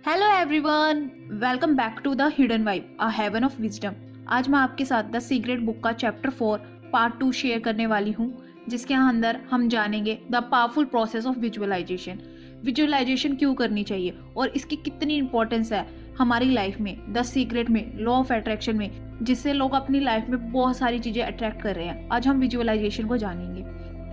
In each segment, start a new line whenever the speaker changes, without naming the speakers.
Hello everyone, welcome back to the hidden vibe, a heaven of wisdom. आज मैं आपके साथ द सीक्रेट बुक का चैप्टर 4 पार्ट 2 शेयर करने वाली हूँ, जिसके अंदर हम जानेंगे the powerful process of visualisation. Visualisation क्यों करनी चाहिए और इसकी कितनी इंपॉर्टेंस है हमारी लाइफ में, द सीक्रेट में, लॉ ऑफ अट्रैक्शन में, जिससे लोग अपनी लाइफ में बहुत सारी चीज़ें अट्रैक्ट कर रहे हैं। आज हम विजुअलाइजेशन को जानेंगे।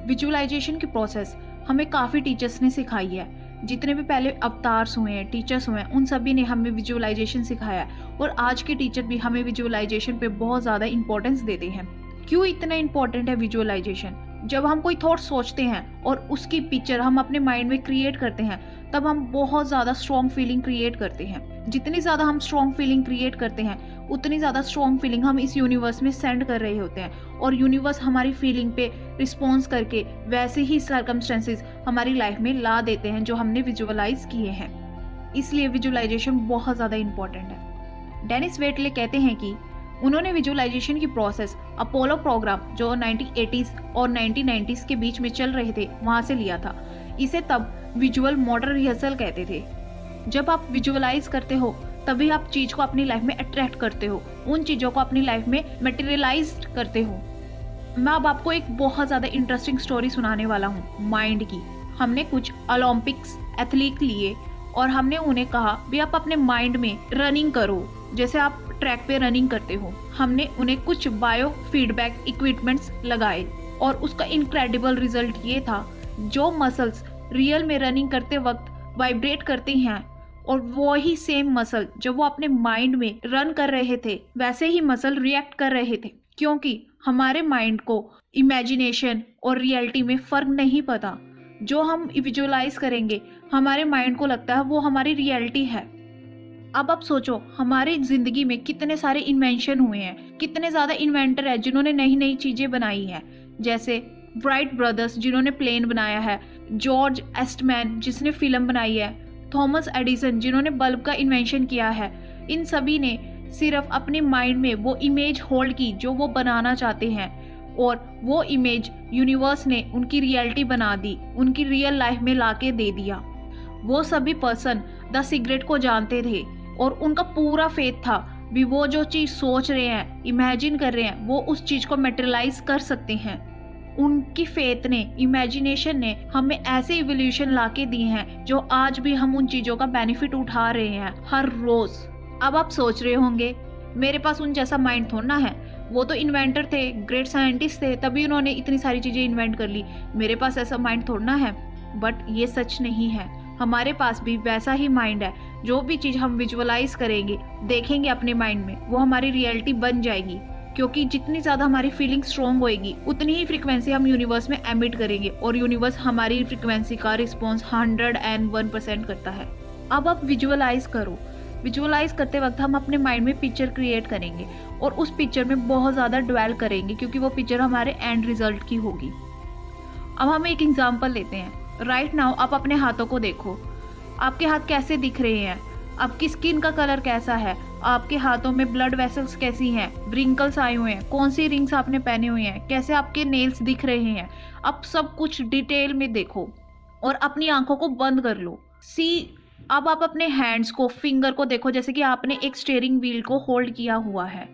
विजुअलाइजेशन की प्रोसेस हमें काफ़ी टीचर्स ने सिखाई है। जितने भी पहले अवतार्स हुए हैं, टीचर्स हुए हैं, उन सभी ने हमें विजुअलाइजेशन सिखाया है और आज के टीचर भी हमें विजुअलाइजेशन पे बहुत ज़्यादा इंपॉर्टेंस देते हैं। क्यों इतना इंपॉर्टेंट है विजुअलाइजेशन? जब हम कोई थॉट सोचते हैं और उसकी पिक्चर हम अपने माइंड में क्रिएट करते हैं, तब हम बहुत ज़्यादा स्ट्रॉन्ग फीलिंग क्रिएट करते हैं। जितनी ज़्यादा हम स्ट्रॉन्ग फीलिंग क्रिएट करते हैं, उतनी ज़्यादा स्ट्रॉन्ग फीलिंग हम इस यूनिवर्स में सेंड कर रहे होते हैं और यूनिवर्स हमारी फीलिंग पे रिस्पॉन्स करके वैसे ही सर्कमस्टेंसेस हमारी लाइफ में ला देते हैं जो हमने विजुअलाइज किए हैं। इसलिए विजुअलाइजेशन बहुत ज़्यादा इंपॉर्टेंट है। डेनिस वेटले कहते हैं कि उन्होंने विजुअलाइजेशन की प्रोसेस अपोलो प्रोग्राम जो 1980s और 1990s के बीच में चल रहे थे वहाँ से लिया था। इसे तब विजुअल मॉडल रिहर्सल कहते थे। जब आप विजुअलाइज करते हो तभी आप चीज़ को अपनी लाइफ में अट्रैक्ट करते हो, उन चीज़ों को अपनी लाइफ में मटेरियलाइज करते हो। मैं अब आपको एक बहुत ज़्यादा इंटरेस्टिंग स्टोरी सुनाने वाला हूँ माइंड की। हमने कुछ ओलंपिक्स एथलीट लिए और हमने उन्हें कहा भी आप अपने माइंड में रनिंग करो जैसे आप ट्रैक पे रनिंग करते हो। हमने उन्हें कुछ बायो फीडबैक इक्विपमेंट्स लगाए और उसका इनक्रेडिबल रिजल्ट ये था, जो मसल्स रियल में रनिंग करते वक्त वाइब्रेट करती हैं और वही सेम मसल जब वो अपने माइंड में रन कर रहे थे वैसे ही मसल रिएक्ट कर रहे थे। क्योंकि हमारे माइंड को इमेजिनेशन और रियलिटी में फ़र्क नहीं पता। जो हम विजुअलाइज करेंगे हमारे माइंड को लगता है वो हमारी रियलिटी है। अब आप सोचो, हमारी ज़िंदगी में कितने सारे इन्वेंशन हुए हैं, कितने ज़्यादा इन्वेंटर है जिन्होंने नई नई चीज़ें बनाई हैं, जैसे राइट ब्रदर्स जिन्होंने प्लेन बनाया है, जॉर्ज एस्टमैन जिसने फिल्म बनाई है, थॉमस एडिसन जिन्होंने बल्ब का इन्वेंशन किया है। इन सभी ने सिर्फ अपने माइंड में वो इमेज होल्ड की जो वो बनाना चाहते हैं और वो इमेज यूनिवर्स ने उनकी रियलिटी बना दी, उनकी रियल लाइफ में लाके दे दिया। वो सभी पर्सन द सीक्रेट को जानते थे और उनका पूरा फेथ था भी वो जो चीज़ सोच रहे हैं, इमेजिन कर रहे हैं, वो उस चीज़ को मटेरियलाइज कर सकते हैं। उनकी फेथ ने, इमेजिनेशन ने हमें ऐसे इवोल्यूशन लाके दिए हैं जो आज भी हम उन चीज़ों का बेनिफिट उठा रहे हैं हर रोज़। अब आप सोच रहे होंगे मेरे पास उन जैसा माइंड थोड़ा है, वो तो इन्वेंटर थे, ग्रेट साइंटिस्ट थे, तभी उन्होंने इतनी सारी चीज़ें इन्वेंट कर ली, मेरे पास ऐसा माइंड थोड़ा है। बट ये सच नहीं है। हमारे पास भी वैसा ही माइंड है। जो भी चीज़ हम विजुअलाइज करेंगे, देखेंगे अपने माइंड में, वो हमारी रियलिटी बन जाएगी। क्योंकि जितनी ज़्यादा हमारी फीलिंग स्ट्रॉन्ग होएगी उतनी ही फ्रीक्वेंसी हम यूनिवर्स में एमिट करेंगे और यूनिवर्स हमारी फ्रीक्वेंसी का रिस्पॉन्स 101% करता है। अब आप विजुअलाइज करो। विजुअलाइज करते वक्त हम अपने माइंड में पिक्चर क्रिएट करेंगे और उस पिक्चर में बहुत ज़्यादा ड्वेल करेंगे क्योंकि वो पिक्चर हमारे एंड रिजल्ट की होगी। अब हम एक एग्जाम्पल लेते हैं। राइट नाउ आप अपने हाथों को देखो, आपके हाथ कैसे दिख रहे हैं, आपकी स्किन का कलर कैसा है, आपके हाथों में ब्लड वेसल्स कैसी हैं, रिंकल्स आए हुए हैं, कौन सी रिंग्स आपने पहने हुए हैं, कैसे आपके नेल्स दिख रहे हैं। अब सब कुछ डिटेल में देखो और अपनी आंखों को बंद कर लो। अब आप अपने हैंड्स को, फिंगर को देखो जैसे कि आपने एक स्टीयरिंग व्हील को होल्ड किया हुआ है।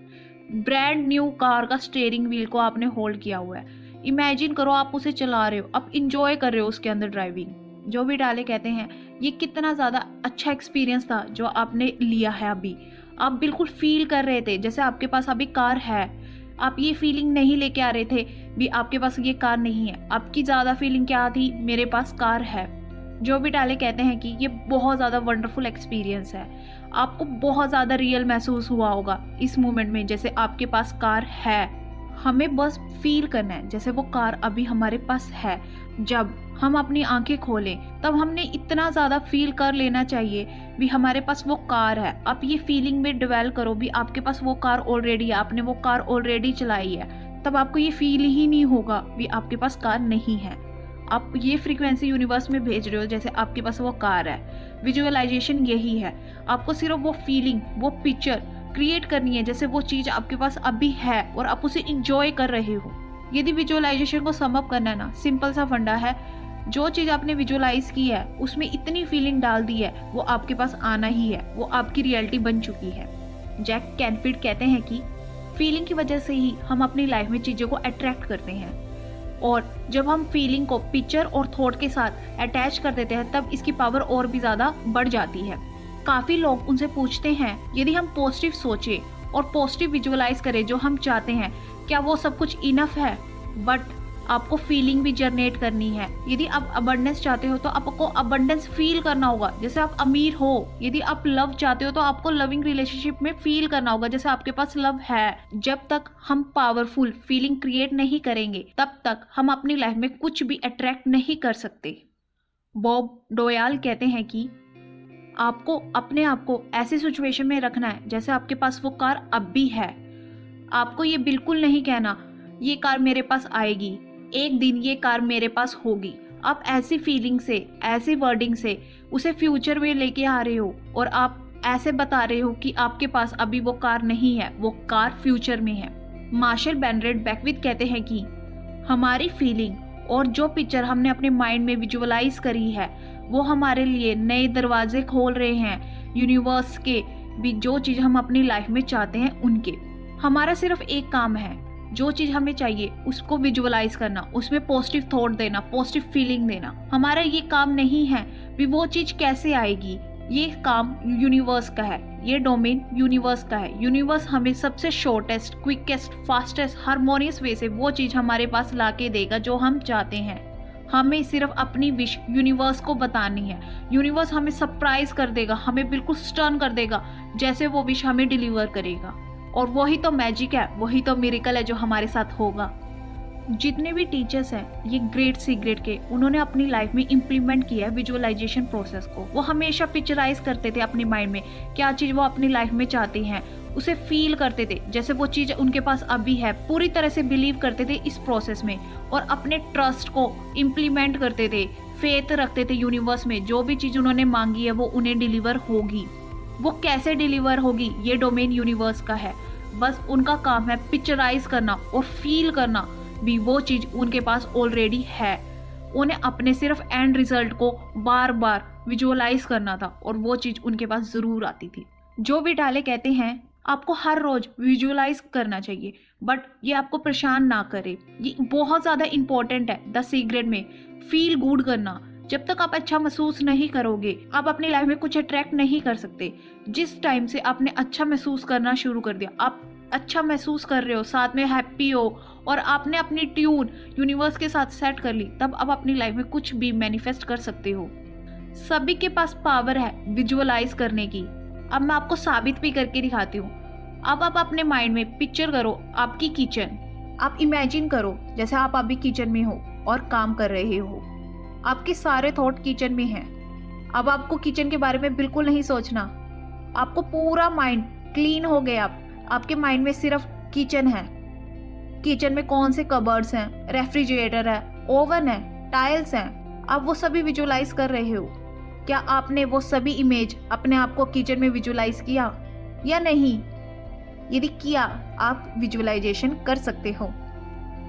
ब्रांड न्यू कार का स्टीयरिंग व्हील को आपने होल्ड किया हुआ है। इमेजिन करो आप उसे चला रहे हो, आप इंजॉय कर रहे हो उसके अंदर ड्राइविंग। जो भी डाले कहते हैं ये कितना ज़्यादा अच्छा एक्सपीरियंस था जो आपने लिया है। अभी आप बिल्कुल फील कर रहे थे जैसे आपके पास अभी कार है। आप ये फीलिंग नहीं लेके आ रहे थे भी आपके पास ये कार नहीं है। आपकी ज़्यादा फीलिंग क्या थी, मेरे पास कार है। जो भी डाले कहते हैं कि ये बहुत ज़्यादा वंडरफुल एक्सपीरियंस है। आपको बहुत ज़्यादा रियल महसूस हुआ होगा इस मोमेंट में जैसे आपके पास कार है। हमें बस फील करना है जैसे वो कार अभी हमारे पास है। जब हम अपनी आंखें खोलें तब हमने इतना ज़्यादा फील कर लेना चाहिए भी हमारे पास वो कार है। आप ये फीलिंग में डिवेल करो भी आपके पास वो कार ऑलरेडी है, आपने वो कार ऑलरेडी चलाई है। तब आपको ये फील ही नहीं होगा भी आपके पास कार नहीं है। आप ये फ्रीक्वेंसी यूनिवर्स में भेज रहे हो जैसे आपके पास वो कार है। विजुअलाइजेशन यही है, आपको सिर्फ वो फीलिंग, वो पिक्चर क्रिएट करनी है जैसे वो चीज़ आपके पास अभी है और आप उसे इंजॉय कर रहे हो। यदि विजुअलाइजेशन को सम अप करना है ना, सिंपल सा फंडा है, जो चीज़ आपने विजुअलाइज की है उसमें इतनी फीलिंग डाल दी है, वो आपके पास आना ही है, वो आपकी रियलिटी बन चुकी है। जैक कैनफील्ड कहते हैं कि फीलिंग की वजह से ही हम अपनी लाइफ में चीज़ों को अट्रैक्ट करते हैं, और जब हम फीलिंग को पिक्चर और थॉट के साथ अटैच कर देते हैं तब इसकी पावर और भी ज़्यादा बढ़ जाती है। काफ़ी लोग उनसे पूछते हैं यदि हम पॉजिटिव सोचें और पॉजिटिव विजुअलाइज करें जो हम चाहते हैं, क्या वो सब कुछ इनफ है? बट आपको फीलिंग भी जनरेट करनी है। यदि आप अबंडेंस चाहते हो तो आपको अबंडेंस फील करना होगा, जैसे आप अमीर हो। यदि आप लव चाहते हो तो आपको लविंग रिलेशनशिप में फील करना होगा जैसे आपके पास लव है। जब तक हम पावरफुल फीलिंग क्रिएट नहीं करेंगे तब तक हम अपनी लाइफ में कुछ भी अट्रैक्ट नहीं कर सकते। बॉब डोयाल कहते हैं कि आपको अपने आप को ऐसी सिचुएशन में रखना है जैसे आपके पास वो कार अब भी है। आपको ये बिल्कुल नहीं कहना ये कार मेरे पास आएगी, एक दिन ये कार मेरे पास होगी। आप ऐसी फीलिंग से, ऐसी वर्डिंग से उसे फ्यूचर में लेके आ रहे हो और आप ऐसे बता रहे हो कि आपके पास अभी वो कार नहीं है, वो कार फ्यूचर में है। मार्शल बेनरेड बैकविथ कहते हैं कि हमारी फीलिंग और जो पिक्चर हमने अपने माइंड में विजुअलाइज करी है वो हमारे लिए नए दरवाजे खोल रहे हैं यूनिवर्स के भी, जो चीज़ हम अपनी लाइफ में चाहते हैं उनके। हमारा सिर्फ एक काम है, जो चीज़ हमें चाहिए उसको विजुअलाइज करना, उसमें पॉजिटिव थॉट देना, पॉजिटिव फीलिंग देना। हमारा ये काम नहीं है भी वो चीज़ कैसे आएगी, ये काम यूनिवर्स का है, ये डोमेन यूनिवर्स का है। यूनिवर्स हमें सबसे शॉर्टेस्ट, क्विकेस्ट, फास्टेस्ट, हार्मोनियस वे से वो चीज़ हमारे पास ला के देगा जो हम चाहते हैं। हमें सिर्फ अपनी विश यूनिवर्स को बतानी है। यूनिवर्स हमें सरप्राइज कर देगा, हमें बिल्कुल स्टन कर देगा जैसे वो विश हमें डिलीवर करेगा। और वही तो मैजिक है, वही तो मिरेकल है जो हमारे साथ होगा। जितने भी टीचर्स हैं ये ग्रेट सीक्रेट के, उन्होंने अपनी लाइफ में इम्प्लीमेंट किया है विजुअलाइजेशन प्रोसेस को। वो हमेशा पिक्चराइज करते थे अपने माइंड में क्या चीज़ वो अपनी लाइफ में चाहते हैं, उसे फील करते थे जैसे वो चीज़ उनके पास अभी है, पूरी तरह से बिलीव करते थे इस प्रोसेस में और अपने ट्रस्ट को इम्प्लीमेंट करते थे, फेथ रखते थे यूनिवर्स में। जो भी चीज़ उन्होंने मांगी है वो उन्हें डिलीवर होगी। वो कैसे डिलीवर होगी ये डोमेन यूनिवर्स का है, बस उनका काम है पिक्चराइज करना और फील करना भी वो चीज़ उनके पास ऑलरेडी है। उन्हें अपने सिर्फ एंड रिजल्ट को बार बार विजुअलाइज करना था और वो चीज़ उनके पास ज़रूर आती थी। जो भी डाले कहते हैं आपको हर रोज़ विजुअलाइज करना चाहिए, बट ये आपको परेशान ना करे। ये बहुत ज़्यादा इंपॉर्टेंट है द सीक्रेट में, फील गुड करना। जब तक आप अच्छा महसूस नहीं करोगे आप अपनी लाइफ में कुछ अट्रैक्ट नहीं कर सकते। जिस टाइम से आपने अच्छा महसूस करना शुरू कर दिया, आप अच्छा महसूस कर रहे हो, साथ में हैप्पी हो और आपने अपनी ट्यून यूनिवर्स के साथ सेट कर ली, तब आप अपनी लाइफ में कुछ भी मैनिफेस्ट कर सकते हो। सभी के पास पावर है विजुअलाइज करने की। अब मैं आपको साबित भी करके दिखाती हूँ। अब आप अपने माइंड में पिक्चर करो आपकी किचन। आप इमेजिन करो जैसे आप अभी किचन में हो और काम कर रहे हो। आपके सारे थॉट किचन में हैं। अब आपको किचन के बारे में बिल्कुल नहीं सोचना, आपको पूरा माइंड क्लीन हो गया। आपके माइंड में सिर्फ किचन है। किचन में कौन से कबर्ड्स हैं, रेफ्रिजरेटर है, ओवन है, टाइल्स हैं, आप वो सभी विजुअलाइज कर रहे हो। क्या आपने वो सभी इमेज अपने आप को किचन में विजुअलाइज किया या नहीं? यदि किया आप विजुअलाइजेशन कर सकते हो।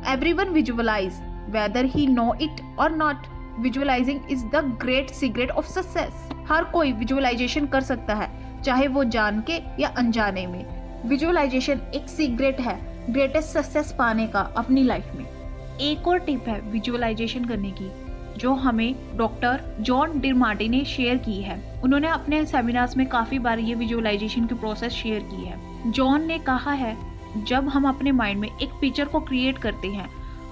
Everyone visualize whether he know it or not. Visualizing is the great secret of success. हर कोई विजुअलाइजेशन कर सकता है, चाहे वो जान के या अनजाने में। विजुअलाइजेशन एक सीक्रेट है ग्रेटेस्ट सक्सेस पाने का अपनी लाइफ में। एक और टिप है विजुअलाइजेशन करने की जो हमें डॉक्टर जॉन डिमार्टी ने शेयर की है। उन्होंने अपने सेमिनार्स में काफ़ी बार ये विजुअलाइजेशन की प्रोसेस शेयर की है। जॉन ने कहा है जब हम अपने माइंड में एक पिक्चर को क्रिएट करते हैं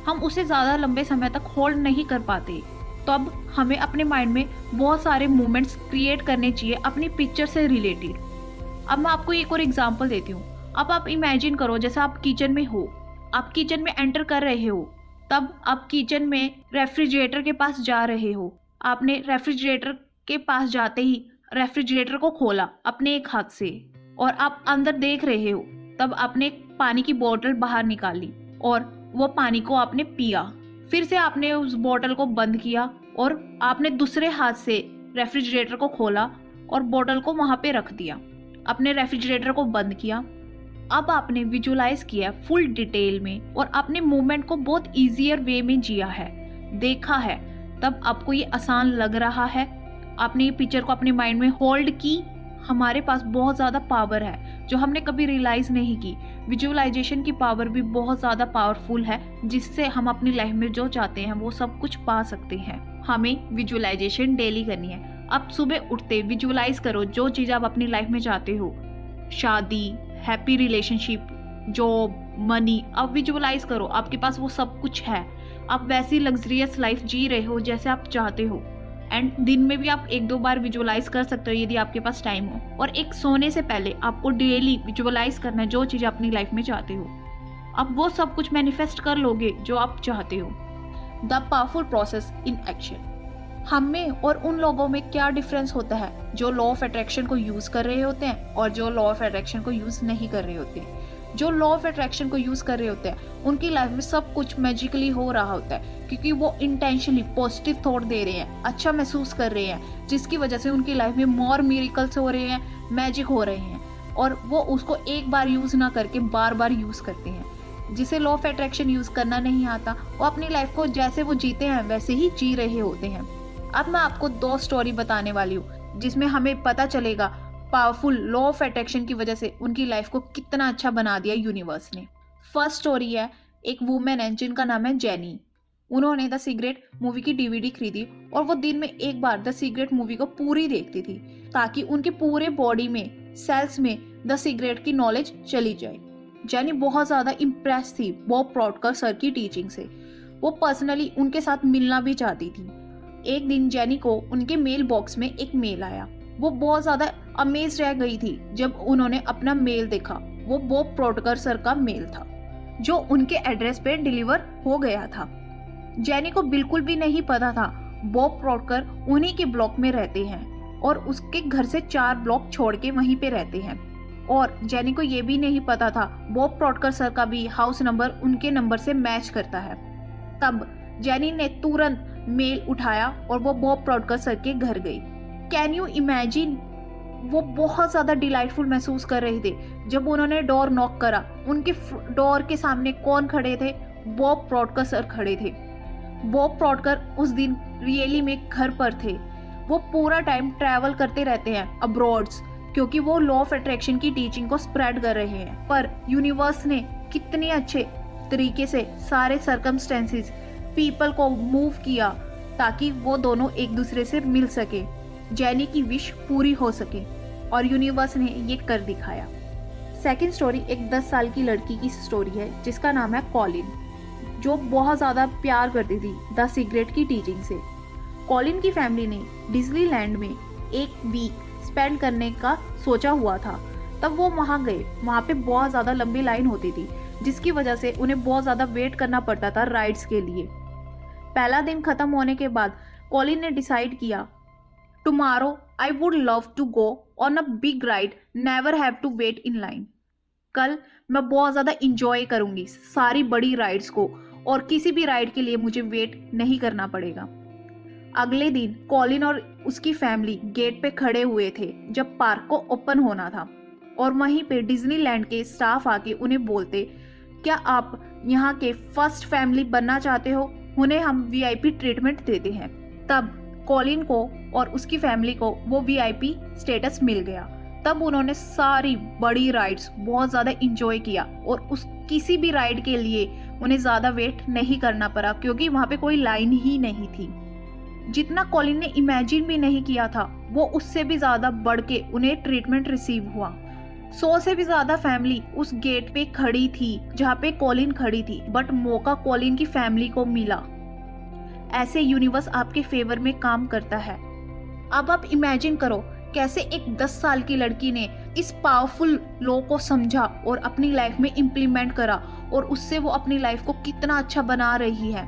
हम उसे ज़्यादा लंबे समय तक होल्ड नहीं कर पाते, तब हमें अपने माइंड में बहुत सारे मोमेंट्स क्रिएट करने चाहिए अपनी पिक्चर से रिलेटेड। अब मैं आपको एक और एग्जांपल देती हूँ। अब आप इमेजिन करो जैसे आप किचन में हो, आप किचन में एंटर कर रहे हो, तब आप किचन में रेफ्रिजरेटर के पास जा रहे हो। आपने रेफ्रिजरेटर के पास जाते ही रेफ्रिजरेटर को खोला अपने एक हाथ से और आप अंदर देख रहे हो, तब आपने पानी की बोतल बाहर निकाली और वो पानी को आपने पिया। फिर से आपने उस बोतल को बंद किया और आपने दूसरे हाथ से रेफ्रिजरेटर को खोला और बोतल को वहाँ पे रख दिया। अपने रेफ्रिजरेटर को बंद किया। अब आपने विजुअलाइज किया फुल डिटेल में और अपने मूवमेंट को बहुत ईजियर वे में जिया है, देखा है तब आपको ये आसान लग रहा है, आपने ये पिक्चर को अपने माइंड में होल्ड की। हमारे पास बहुत ज़्यादा पावर है जो हमने कभी रियलाइज़ नहीं की। विजुअलाइजेशन की पावर भी बहुत ज़्यादा पावरफुल है, जिससे हम अपनी लाइफ में जो चाहते हैं वो सब कुछ पा सकते हैं। हमें विजुअलाइजेशन डेली करनी है। आप सुबह उठते विजुअलाइज करो जो चीज़ आप अपनी लाइफ में चाहते हो, शादी, हैप्पी रिलेशनशिप, जॉब, मनी। आप विजुअलाइज करो, आपके पास वो सब कुछ है। आप वैसी लग्जरियस लाइफ जी रहे हो जैसे आप चाहते हो। एंड दिन में भी आप 1-2 बार विजुअलाइज कर सकते हो यदि आपके पास टाइम हो। और एक सोने से पहले आपको डेली विजुअलाइज करना है जो चीज़ अपनी लाइफ में चाहते हो। आप वो सब कुछ मैनिफेस्ट कर लोगे जो आप चाहते हो। The powerful process in action. हम में और उन लोगों में क्या डिफरेंस होता है जो लॉ ऑफ अट्रैक्शन को यूज़ कर रहे होते हैं और जो लॉ ऑफ अट्रैक्शन को यूज़ नहीं कर रहे होते। जो लॉ ऑफ अट्रैक्शन को यूज़ कर रहे होते हैं उनकी लाइफ में सब कुछ मैजिकली हो रहा होता है, क्योंकि वो इंटेंशनली पॉजिटिव थॉट दे रहे हैं, अच्छा महसूस कर रहे हैं, जिसकी वजह से उनकी लाइफ में मोर मिरेकल्स हो रहे हैं, मैजिक हो रहे हैं। और वो उसको एक बार यूज़ ना करके बार बार यूज़ करते हैं। जिसे लॉ ऑफ अट्रैक्शन यूज़ करना नहीं आता वो अपनी लाइफ को जैसे वो जीते हैं वैसे ही जी रहे होते हैं। अब मैं आपको 2 स्टोरी बताने वाली हूँ जिसमें हमें पता चलेगा पावरफुल लॉ ऑफ अट्रैक्शन की वजह से उनकी लाइफ को कितना अच्छा बना दिया यूनिवर्स ने। फर्स्ट स्टोरी है, एक वुमेन है जिनका नाम है जेनी। उन्होंने द सीक्रेट मूवी की डीवीडी खरीदी और वो दिन में एक बार द सीक्रेट मूवी को पूरी देखती थी ताकि उनके पूरे बॉडी में, सेल्स में द सीक्रेट की नॉलेज चली जाए। जेनी बहुत ज़्यादा इम्प्रेस थी बॉब प्रॉडकर सर की टीचिंग से। वो पर्सनली उनके साथ मिलना भी चाहती थी। एक दिन जेनी को उनके मेल बॉक्स में एक मेल आया। वो बहुत ज़्यादा अमेज रह गई थी जब उन्होंने अपना मेल देखा। वो बॉब प्रॉडकर सर का मेल था जो उनके एड्रेस पे डिलीवर हो गया था। जेनी को बिल्कुल भी नहीं पता था बॉब प्रॉडकर उन्हीं के ब्लॉक में रहते हैं और उसके घर से 4 ब्लॉक छोड़ के वहीं पे रहते हैं। और जेनी को ये भी नहीं पता था बॉब प्रॉडकर सर का भी हाउस नंबर उनके नंबर से मैच करता है। तब जेनी ने तुरंत मेल उठाया और वो बॉब प्रॉडकर सर के घर गई। कैन यू इमेजिन, वो बहुत ज़्यादा डिलाइटफुल महसूस कर रहे थे जब उन्होंने डोर नॉक करा। उनके डोर के सामने कौन खड़े थे? बॉब प्रॉडकर सर खड़े थे। बॉब प्रॉडकर उस दिन रियली में घर पर थे। वो पूरा टाइम ट्रैवल करते रहते हैं अब्रॉड्स, क्योंकि वो लॉ ऑफ अट्रैक्शन की टीचिंग को स्प्रेड कर रहे हैं। पर यूनिवर्स ने कितने अच्छे तरीके से सारे सर्कमस्टेंसेस, पीपल को मूव किया ताकि वो दोनों एक दूसरे से मिल सके, जेनी की विश पूरी हो सके, और यूनिवर्स ने ये कर दिखाया। सेकंड स्टोरी एक 10 साल की लड़की की स्टोरी है जिसका नाम है कॉलिन, जो बहुत ज़्यादा प्यार करती थी द सीक्रेट की टीचिंग से। कॉलिन की फैमिली ने डिज्नीलैंड में एक वीक स्पेंड करने का सोचा हुआ था। तब वो वहाँ गए। वहाँ पे बहुत ज़्यादा लंबी लाइन होती थी जिसकी वजह से उन्हें बहुत ज़्यादा वेट करना पड़ता था राइड्स के लिए। पहला दिन खत्म होने के बाद कॉलिन ने डिसाइड किया, tomorrow I would love to go on a big ride, never have to wait in line. कल मैं बहुत ज़्यादा इंजॉय करूँगी सारी बड़ी राइड्स को और किसी भी राइड के लिए मुझे वेट नहीं करना पड़ेगा। अगले दिन कॉलिन और उसकी फैमिली गेट पे खड़े हुए थे जब पार्क को ओपन होना था, और वहीं पे डिज्नीलैंड के स्टाफ आके उन्हें बोलते, क्या आप यहाँ के फर्स्ट फैमिली बनना चाहते हो? उन्हें हम वीआईपी ट्रीटमेंट देते हैं। तब कॉलिन को और उसकी फैमिली को वो वीआईपी स्टेटस मिल गया। तब उन्होंने सारी बड़ी राइड्स बहुत ज़्यादा इंजॉय किया और उस किसी भी राइड के लिए उन्हें ज़्यादा वेट नहीं करना पड़ा क्योंकि वहाँ पे कोई लाइन ही नहीं थी। जितना कॉलिन ने इमेजिन भी नहीं किया था वो उससे भी ज़्यादा बढ़ के उन्हें ट्रीटमेंट रिसीव हुआ। 100 से भी ज़्यादा फैमिली उस गेट पे खड़ी थी जहाँ पे कॉलिन खड़ी थी, बट मौका कॉलिन की फैमिली को मिला। ऐसे यूनिवर्स आपके फेवर में काम करता है। अब आप इमेजिन करो कैसे एक 10 साल की लड़की ने इस पावरफुल लॉ को समझा और अपनी लाइफ में इम्प्लीमेंट करा, और उससे वो अपनी लाइफ को कितना अच्छा बना रही है।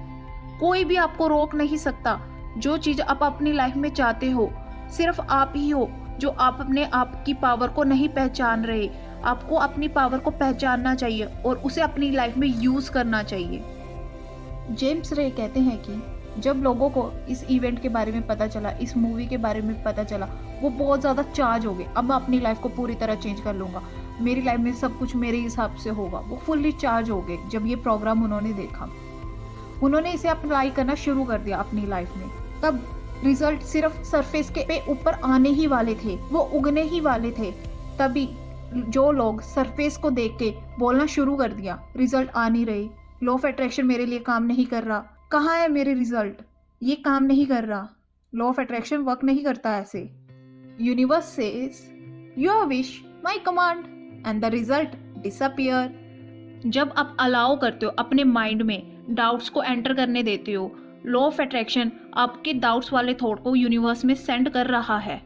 कोई भी आपको रोक नहीं सकता। जो चीज़ आप अपनी लाइफ में चाहते हो सिर्फ आप ही हो जो आप अपने आप की पावर को नहीं पहचान रहे। आपको अपनी पावर को पहचानना चाहिए और उसे अपनी लाइफ में यूज़ करना चाहिए। जेम्स रे कहते हैं कि जब लोगों को इस इवेंट के बारे में पता चला, इस मूवी के बारे में पता चला, वो बहुत ज़्यादा चार्ज हो गए। अब मैं अपनी लाइफ को पूरी तरह चेंज कर लूँगा, मेरी लाइफ में सब कुछ मेरे हिसाब से होगा। वो फुल्ली चार्ज हो गए जब ये प्रोग्राम उन्होंने देखा। उन्होंने इसे अप्लाई करना शुरू कर दिया अपनी लाइफ में। तब रिजल्ट सिर्फ सरफेस के पे ऊपर आने ही वाले थे, वो उगने ही वाले थे। तभी जो लोग सरफेस को देख के बोलना शुरू कर दिया, रिजल्ट आ नहीं रहे, लॉ ऑफ अट्रैक्शन मेरे लिए काम नहीं कर रहा, कहाँ है मेरे रिजल्ट, ये काम नहीं कर रहा, लॉ ऑफ अट्रैक्शन वर्क नहीं करता ऐसे। Universe says your wish my command and the result disappear. जब आप अलाउ करते हो अपने माइंड में डाउट्स को एंटर करने देते हो, लॉ ऑफ अट्रैक्शन आपके डाउट्स वाले थॉट को यूनिवर्स में सेंड कर रहा है।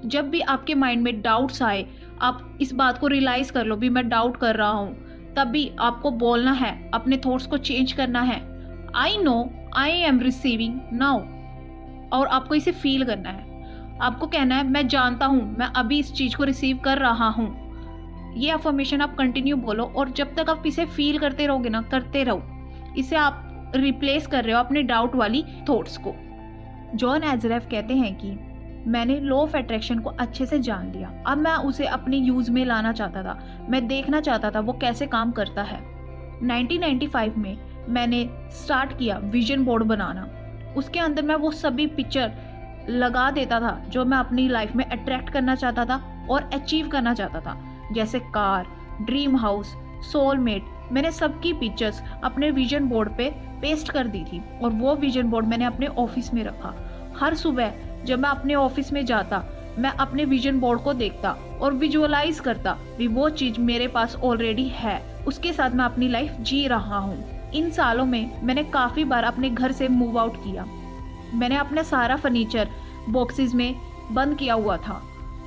जब भी आपके माइंड में डाउट्स आए, आप इस बात को रियलाइज कर लो भी मैं डाउट कर रहा हूँ, तब भी आपको बोलना है, अपने थॉट्स को चेंज करना है, I know I am receiving now. और आपको इसे फील करना है, आपको कहना है मैं जानता हूँ मैं अभी इस चीज को रिसीव कर रहा हूँ। ये अफर्मेशन आप कंटिन्यू बोलो और जब तक आप इसे फील करते रहोगे ना, करते रहो, इसे आप रिप्लेस कर रहे हो अपने डाउट वाली थॉट्स को। जॉन एजरेफ कहते हैं कि मैंने लॉ ऑफ अट्रैक्शन को अच्छे से जान लिया, अब मैं उसे अपने यूज में लाना चाहता था, मैं देखना चाहता था वो कैसे काम करता है। 1995 में मैंने स्टार्ट किया विजन बोर्ड बनाना। उसके अंदर मैं वो सभी पिक्चर लगा देता था जो मैं अपनी लाइफ में अट्रैक्ट करना चाहता था और अचीव करना चाहता था, जैसे कार, ड्रीम हाउस, सोलमेट। मैंने सबकी पिक्चर्स अपने विजन बोर्ड पे पेस्ट कर दी थी और वो विजन बोर्ड मैंने अपने ऑफिस में रखा। हर सुबह जब मैं अपने ऑफिस में जाता, मैं अपने विजन बोर्ड को देखता और विजुअलाइज करता भी वो चीज मेरे पास ऑलरेडी है, उसके साथ मैं अपनी लाइफ जी रहा हूँ। इन सालों में मैंने काफी बार अपने घर से मूव आउट किया। मैंने अपना सारा फर्नीचर बॉक्सेस में बंद किया हुआ था।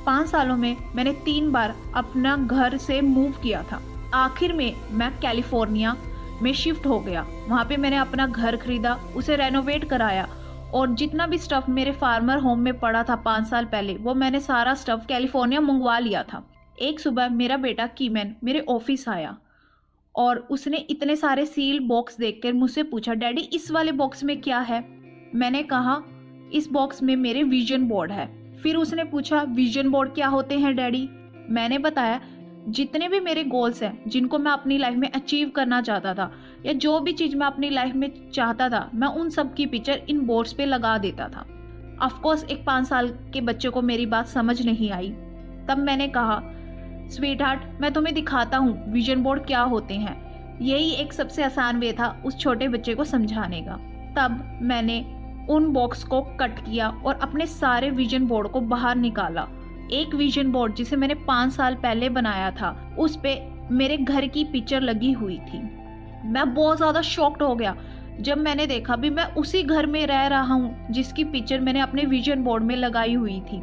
5 सालों में मैंने 3 बार अपना घर से मूव किया था। आखिर में मैं कैलिफोर्निया में शिफ्ट हो गया। वहाँ पे मैंने अपना घर खरीदा, उसे रेनोवेट कराया और जितना भी स्टफ मेरे फार्मर होम में पड़ा था 5 साल पहले, वो मैंने सारा स्टफ कैलिफोर्निया मंगवा लिया था। एक सुबह मेरा बेटा कीमैन मेरे ऑफिस आया और उसने इतने सारे सील बॉक्स देखकर मुझसे पूछा, डैडी इस वाले बॉक्स में क्या है? मैंने कहा इस बॉक्स में मेरे विजन बोर्ड है। फिर उसने पूछा विजन बोर्ड क्या होते हैं डैडी? मैंने बताया जितने भी मेरे गोल्स हैं जिनको मैं अपनी लाइफ में अचीव करना चाहता था या जो भी चीज मैं अपनी लाइफ में चाहता था, मैं उन सब की पिक्चर इन बोर्ड्स पे लगा देता था। ऑफ कोर्स एक 5 साल के बच्चे को मेरी बात समझ नहीं आई। तब मैंने कहा स्वीट हार्ट, मैं तुम्हें दिखाता हूँ विजन बोर्ड क्या होते हैं। यही एक सबसे आसान वे था उस छोटे बच्चे को समझाने का। तब मैंने उन बॉक्स को कट किया और अपने सारे विजन बोर्ड को बाहर निकाला। एक विजन बोर्ड जिसे मैंने 5 साल पहले बनाया था, उस पे मेरे घर की पिक्चर लगी हुई थी। मैं बहुत ज्यादा शॉक्ड हो गया जब मैंने देखा भी मैं उसी घर में रह रहा हूँ जिसकी पिक्चर मैंने अपने विजन बोर्ड में लगाई हुई थी।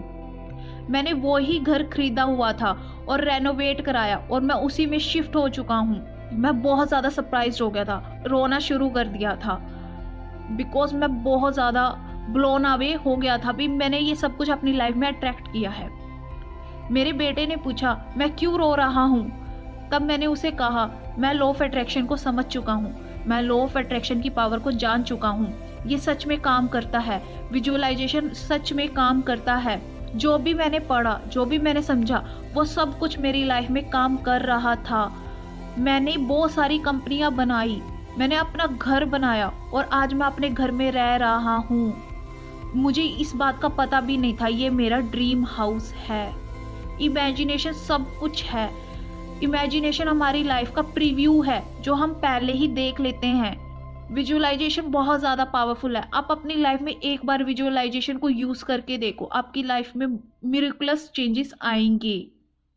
मैंने वो ही घर खरीदा हुआ था और रेनोवेट कराया और मैं उसी में शिफ्ट हो चुका हूँ। मैं बहुत ज्यादा सरप्राइज हो गया था, रोना शुरू कर दिया था बिकॉज मैं बहुत ज्यादा ब्लोन अवे हो गया था भी मैंने ये सब कुछ अपनी लाइफ में अट्रैक्ट किया है। मेरे बेटे ने पूछा मैं क्यों रो रहा हूँ? तब मैंने उसे कहा मैं लॉ ऑफ अट्रैक्शन को समझ चुका हूँ, मैं लॉ ऑफ अट्रैक्शन की पावर को जान चुका हूँ। ये सच में काम करता है, विजुअलाइजेशन सच में काम करता है। जो भी मैंने पढ़ा, जो भी मैंने समझा, वो सब कुछ मेरी लाइफ में काम कर रहा था। मैंने बहुत सारी कंपनियां बनाई, मैंने अपना घर बनाया और आज मैं अपने घर में रह रहा हूँ। मुझे इस बात का पता भी नहीं था ये मेरा ड्रीम हाउस है। इमेजिनेशन सब कुछ है। इमेजिनेशन हमारी लाइफ का प्रीव्यू है जो हम पहले ही देख लेते हैं। विजुअलाइजेशन बहुत ज़्यादा पावरफुल है। आप अपनी लाइफ में एक बार विजुअलाइजेशन को यूज़ करके देखो, आपकी लाइफ में मिरेकलस चेंजेस आएंगे।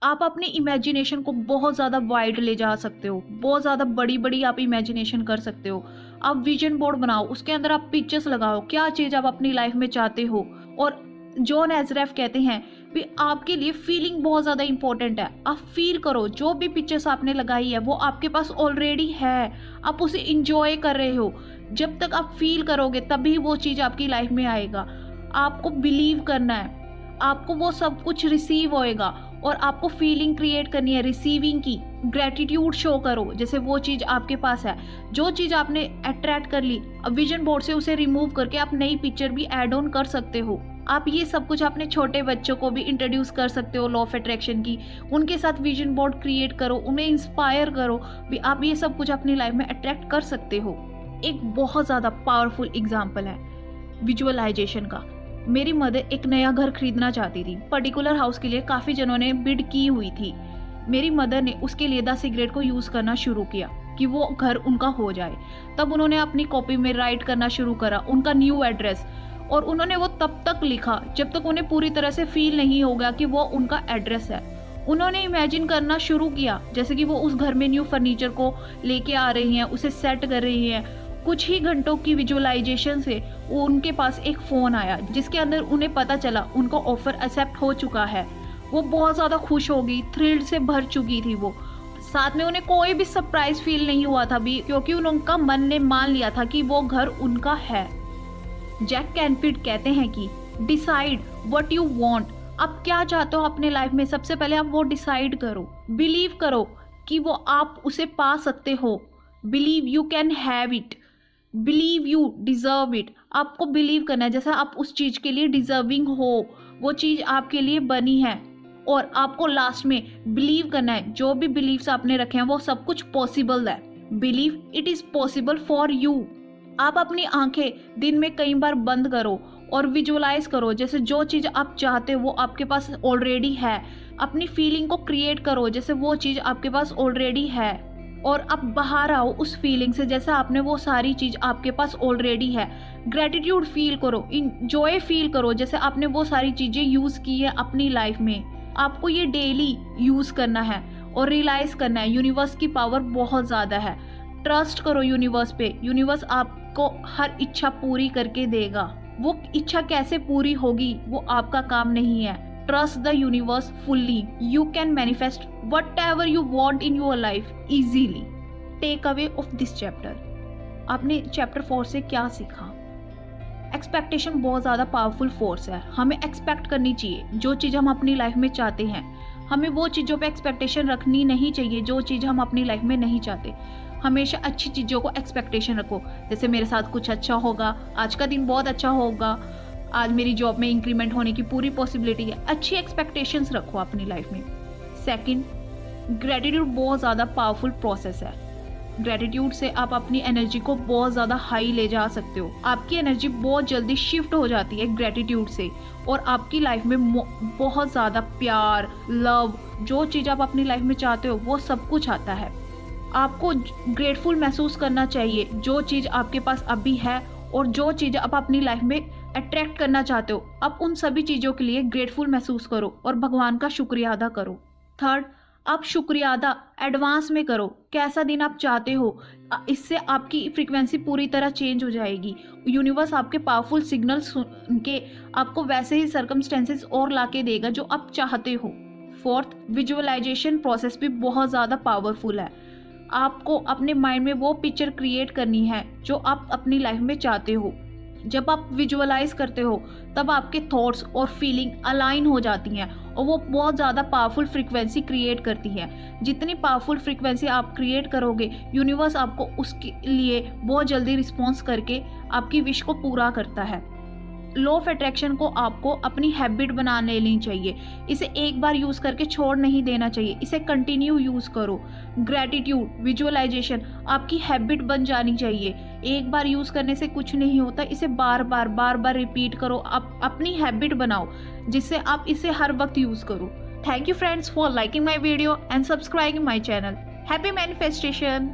आप अपनी इमेजिनेशन को बहुत ज़्यादा वाइड ले जा सकते हो, बहुत ज़्यादा बड़ी बड़ी आप इमेजिनेशन कर सकते हो। आप विजन बोर्ड बनाओ, उसके अंदर आप पिक्चर्स लगाओ, क्या चीज़ आप अपनी लाइफ में चाहते हो। और जॉन एजरेफ कहते हैं भी आपके लिए फीलिंग बहुत ज़्यादा इंपॉर्टेंट है। आप फील करो, जो भी पिक्चर्स आपने लगाई है वो आपके पास ऑलरेडी है, आप उसे इंजॉय कर रहे हो। जब तक आप फील करोगे तभी वो चीज़ आपकी लाइफ में आएगा। आपको बिलीव करना है, आपको वो सब कुछ रिसीव होएगा और आपको फीलिंग क्रिएट करनी है रिसीविंग की। ग्रेटिट्यूड शो करो जैसे वो चीज़ आपके पास है। जो चीज़ आपने अट्रैक्ट कर ली, अब विजन बोर्ड से उसे रिमूव करके आप नई पिक्चर भी ऐड ऑन कर सकते हो। आप ये सब कुछ अपने छोटे बच्चों को भी इंट्रोड्यूस कर सकते हो लॉ ऑफ अट्रैक्शन की। उनके साथ विजन बोर्ड क्रिएट करो, उन्हें इंस्पायर करो भी आप ये सब कुछ अपनी लाइफ में अट्रैक्ट कर सकते हो। एक बहुत ज़्यादा पावरफुल एग्जाम्पल है विजुअलाइजेशन का। मेरी मदर एक नया घर खरीदना चाहती थी। पर्टिकुलर हाउस के लिए काफ़ी जनों ने बिड की हुई थी। मेरी मदर ने उसके लिए द सीक्रेट को यूज़ करना शुरू किया कि वो घर उनका हो जाए। तब उन्होंने अपनी कॉपी में राइट करना शुरू करा उनका न्यू एड्रेस, और उन्होंने वो तब तक लिखा जब तक उन्हें पूरी तरह से फील नहीं हो गया कि वो उनका एड्रेस है। उन्होंने इमेजिन करना शुरू किया जैसे कि वो उस घर में न्यू फर्नीचर को लेके आ रही हैं, उसे सेट कर रही हैं। कुछ ही घंटों की विजुअलाइजेशन से उनके पास एक फ़ोन आया जिसके अंदर उन्हें पता चला उनका ऑफर एक्सेप्ट हो चुका है। वो बहुत ज़्यादा खुश हो गई, थ्रिल्ड से भर चुकी थी वो। साथ में उन्हें कोई भी सरप्राइज फील नहीं हुआ था भी, क्योंकि उनका मन ने मान लिया था कि वो घर उनका है। जैक कैनफिल्ड कहते हैं कि डिसाइड व्हाट यू वांट। आप क्या चाहते हो अपने लाइफ में, सबसे पहले आप वो डिसाइड करो। बिलीव करो कि वो आप उसे पा सकते हो। Believe you can have it. Believe you deserve it. आपको बिलीव करना है जैसा आप उस चीज़ के लिए डिजर्विंग हो, वो चीज़ आपके लिए बनी है। और आपको लास्ट में बिलीव करना है जो भी बिलीव्स आपने रखे हैं वो सब कुछ पॉसिबल है। Believe it is possible for you. आप अपनी आंखें दिन में कई बार बंद करो और विजुअलाइज करो जैसे जो चीज़ आप चाहते हो वो आपके पास ऑलरेडी है। अपनी फीलिंग को क्रिएट करो जैसे वो चीज़ आपके पास ऑलरेडी है, और अब बाहर आओ उस फीलिंग से जैसे आपने वो सारी चीज़ आपके पास ऑलरेडी है। ग्रेटिट्यूड फील करो, इंजॉय फील करो जैसे आपने वो सारी चीज़ें यूज़ की है अपनी लाइफ में। आपको ये डेली यूज़ करना है और रियलाइज करना है यूनिवर्स की पावर बहुत ज़्यादा है। ट्रस्ट करो यूनिवर्स पे। यूनिवर्स आपको हर इच्छा पूरी करके देगा। वो इच्छा कैसे पूरी होगी वो आपका काम नहीं है। Trust the universe fully. You can manifest whatever you want in your life easily. Take away of this chapter. आपने चैप्टर 4 से क्या सीखा? एक्सपेक्टेशन बहुत ज़्यादा पावरफुल फोर्स है। हमें एक्सपेक्ट करनी चाहिए जो चीज़ हम अपनी लाइफ में चाहते हैं। हमें वो चीज़ों पे एक्सपेक्टेशन रखनी नहीं चाहिए जो चीज़ हम अपनी लाइफ में नहीं चाहते। हमेशा अच्छी चीज़ों को एक्सपेक्टेशन रखो, जैसे मेरे साथ कुछ अच्छा होगा, आज का दिन बहुत अच्छा होगा, आज मेरी जॉब में इंक्रीमेंट होने की पूरी पॉसिबिलिटी है। अच्छी एक्सपेक्टेशंस रखो अपनी लाइफ में। सेकंड, ग्रेटिट्यूड बहुत ज़्यादा पावरफुल प्रोसेस है। ग्रेटिट्यूड से आप अपनी एनर्जी को बहुत ज़्यादा हाई ले जा सकते हो। आपकी एनर्जी बहुत जल्दी शिफ्ट हो जाती है ग्रेटिट्यूड से, और आपकी लाइफ में बहुत ज़्यादा प्यार, लव, जो चीज़ आप अपनी लाइफ में चाहते हो वो सब कुछ आता है। आपको ग्रेटफुल महसूस करना चाहिए जो चीज़ आपके पास अभी है, और जो चीज़ आप अपनी लाइफ में अट्रैक्ट करना चाहते हो आप उन सभी चीज़ों के लिए ग्रेटफुल महसूस करो और भगवान का शुक्रिया अदा करो। थर्ड, आप शुक्रिया अदा एडवांस में करो। कैसा दिन आप चाहते हो, इससे आपकी फ्रीक्वेंसी पूरी तरह चेंज हो जाएगी। यूनिवर्स आपके पावरफुल सिग्नल सुन के आपको वैसे ही सर्कमस्टेंसेस और लाके देगा जो आप चाहते हो। फोर्थ, विजुअलाइजेशन प्रोसेस भी बहुत ज़्यादा पावरफुल है। आपको अपने माइंड में वो पिक्चर क्रिएट करनी है जो आप अपनी लाइफ में चाहते हो। जब आप विजुअलाइज करते हो तब आपके थॉट्स और फीलिंग अलाइन हो जाती हैं और वो बहुत ज़्यादा पावरफुल फ्रीक्वेंसी क्रिएट करती है। जितनी पावरफुल फ्रीक्वेंसी आप क्रिएट करोगे यूनिवर्स आपको उसके लिए बहुत जल्दी रिस्पॉन्स करके आपकी विश को पूरा करता है। लॉ ऑफ अट्रैक्शन को आपको अपनी हैबिट बना लेनी चाहिए। इसे एक बार यूज़ करके छोड़ नहीं देना चाहिए, इसे कंटिन्यू यूज़ करो। ग्रैटिट्यूड, विजुअलाइजेशन आपकी हैबिट बन जानी चाहिए। एक बार यूज़ करने से कुछ नहीं होता, इसे बार बार रिपीट करो। आप अपनी हैबिट बनाओ जिससे आप इसे हर वक्त यूज़ करो। Thank you friends for liking my video and subscribing my channel. Happy manifestation.